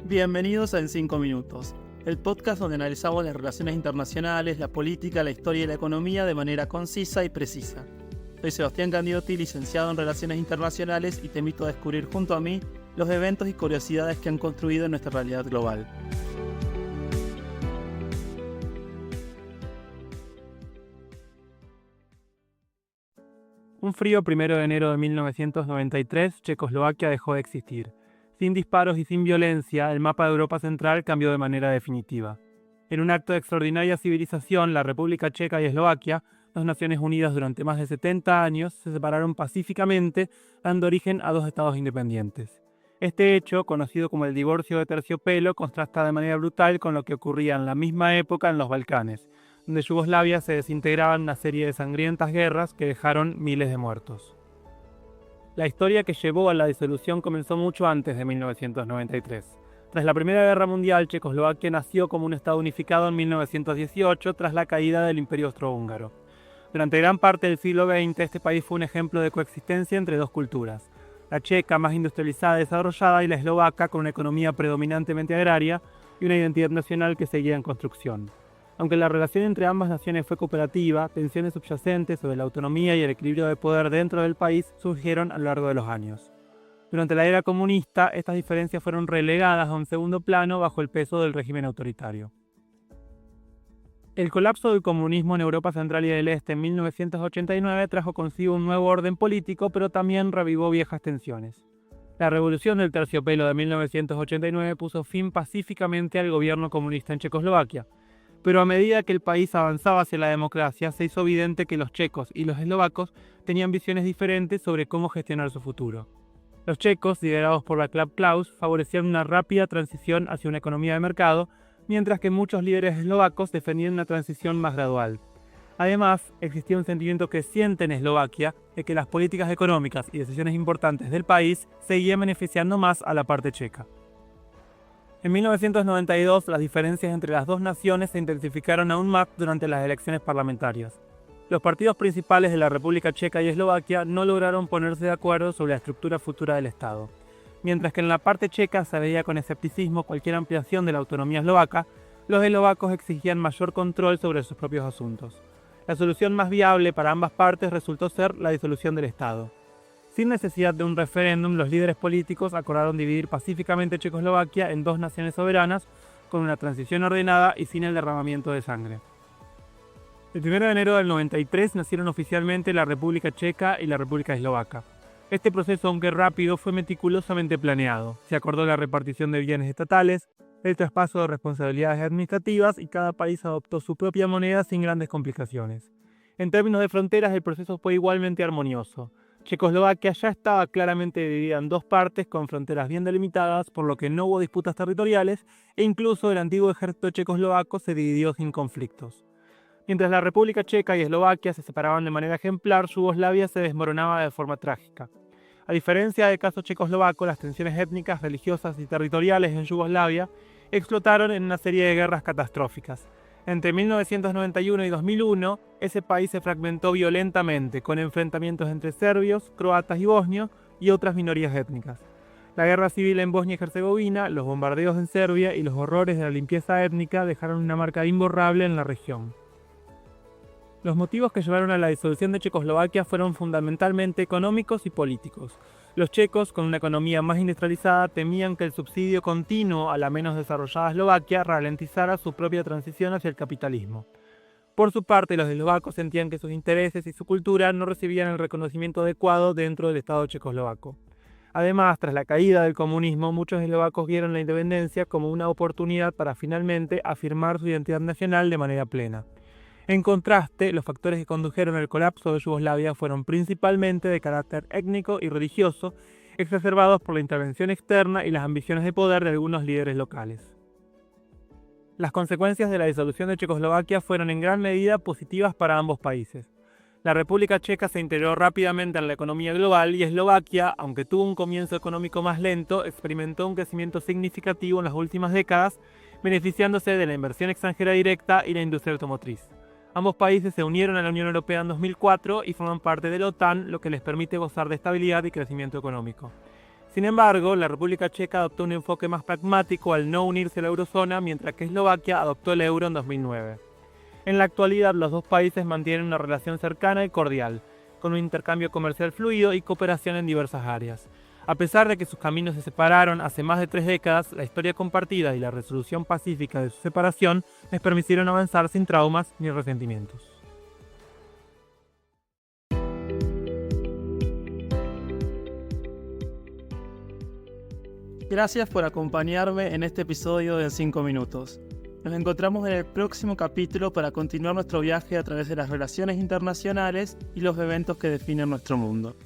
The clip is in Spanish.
Bienvenidos a En 5 Minutos, el podcast donde analizamos las relaciones internacionales, la política, la historia y la economía de manera concisa y precisa. Soy Sebastián Candiotti, licenciado en Relaciones Internacionales, y te invito a descubrir junto a mí los eventos y curiosidades que han construido nuestra realidad global. Un frío 1 de enero de 1993, Checoslovaquia dejó de existir. Sin disparos y sin violencia, el mapa de Europa Central cambió de manera definitiva. En un acto de extraordinaria civilización, la República Checa y Eslovaquia, dos naciones unidas durante más de 70 años, se separaron pacíficamente, dando origen a dos estados independientes. Este hecho, conocido como el divorcio de terciopelo, contrasta de manera brutal con lo que ocurría en la misma época en los Balcanes, donde Yugoslavia se desintegraba en una serie de sangrientas guerras que dejaron miles de muertos. La historia que llevó a la disolución comenzó mucho antes de 1993. Tras la Primera Guerra Mundial, Checoslovaquia nació como un estado unificado en 1918 tras la caída del Imperio Austrohúngaro. Durante gran parte del siglo XX, este país fue un ejemplo de coexistencia entre dos culturas: la checa, más industrializada y desarrollada, y la eslovaca, con una economía predominantemente agraria y una identidad nacional que seguía en construcción. Aunque la relación entre ambas naciones fue cooperativa, tensiones subyacentes sobre la autonomía y el equilibrio de poder dentro del país surgieron a lo largo de los años. Durante la era comunista, estas diferencias fueron relegadas a un segundo plano bajo el peso del régimen autoritario. El colapso del comunismo en Europa Central y del Este en 1989 trajo consigo un nuevo orden político, pero también revivó viejas tensiones. La revolución del terciopelo de 1989 puso fin pacíficamente al gobierno comunista en Checoslovaquia. Pero a medida que el país avanzaba hacia la democracia, se hizo evidente que los checos y los eslovacos tenían visiones diferentes sobre cómo gestionar su futuro. Los checos, liderados por Václav Klaus, favorecían una rápida transición hacia una economía de mercado, mientras que muchos líderes eslovacos defendían una transición más gradual. Además, existía un sentimiento creciente en Eslovaquia de que las políticas económicas y decisiones importantes del país seguían beneficiando más a la parte checa. En 1992, las diferencias entre las dos naciones se intensificaron aún más durante las elecciones parlamentarias. Los partidos principales de la República Checa y Eslovaquia no lograron ponerse de acuerdo sobre la estructura futura del Estado. Mientras que en la parte checa se veía con escepticismo cualquier ampliación de la autonomía eslovaca, los eslovacos exigían mayor control sobre sus propios asuntos. La solución más viable para ambas partes resultó ser la disolución del Estado. Sin necesidad de un referéndum, los líderes políticos acordaron dividir pacíficamente Checoslovaquia en dos naciones soberanas, con una transición ordenada y sin el derramamiento de sangre. El 1 de enero del 93 nacieron oficialmente la República Checa y la República Eslovaca. Este proceso, aunque rápido, fue meticulosamente planeado. Se acordó la repartición de bienes estatales, el traspaso de responsabilidades administrativas, y cada país adoptó su propia moneda sin grandes complicaciones. En términos de fronteras, el proceso fue igualmente armonioso. Checoslovaquia ya estaba claramente dividida en dos partes con fronteras bien delimitadas, por lo que no hubo disputas territoriales, e incluso el antiguo ejército checoslovaco se dividió sin conflictos. Mientras la República Checa y Eslovaquia se separaban de manera ejemplar, Yugoslavia se desmoronaba de forma trágica. A diferencia del caso checoslovaco, las tensiones étnicas, religiosas y territoriales en Yugoslavia explotaron en una serie de guerras catastróficas. Entre 1991 y 2001, ese país se fragmentó violentamente, con enfrentamientos entre serbios, croatas y bosnios y otras minorías étnicas. La guerra civil en Bosnia y Herzegovina, los bombardeos en Serbia y los horrores de la limpieza étnica dejaron una marca imborrable en la región. Los motivos que llevaron a la disolución de Checoslovaquia fueron fundamentalmente económicos y políticos. Los checos, con una economía más industrializada, temían que el subsidio continuo a la menos desarrollada Eslovaquia ralentizara su propia transición hacia el capitalismo. Por su parte, los eslovacos sentían que sus intereses y su cultura no recibían el reconocimiento adecuado dentro del Estado checoslovaco. Además, tras la caída del comunismo, muchos eslovacos vieron la independencia como una oportunidad para finalmente afirmar su identidad nacional de manera plena. En contraste, los factores que condujeron al colapso de Yugoslavia fueron principalmente de carácter étnico y religioso, exacerbados por la intervención externa y las ambiciones de poder de algunos líderes locales. Las consecuencias de la disolución de Checoslovaquia fueron en gran medida positivas para ambos países. La República Checa se integró rápidamente en la economía global y Eslovaquia, aunque tuvo un comienzo económico más lento, experimentó un crecimiento significativo en las últimas décadas, beneficiándose de la inversión extranjera directa y la industria automotriz. Ambos países se unieron a la Unión Europea en 2004 y forman parte de la OTAN, lo que les permite gozar de estabilidad y crecimiento económico. Sin embargo, la República Checa adoptó un enfoque más pragmático al no unirse a la eurozona, mientras que Eslovaquia adoptó el euro en 2009. En la actualidad, los dos países mantienen una relación cercana y cordial, con un intercambio comercial fluido y cooperación en diversas áreas. A pesar de que sus caminos se separaron hace más de 3 décadas, la historia compartida y la resolución pacífica de su separación les permitieron avanzar sin traumas ni resentimientos. Gracias por acompañarme en este episodio de 5 minutos. Nos encontramos en el próximo capítulo para continuar nuestro viaje a través de las relaciones internacionales y los eventos que definen nuestro mundo.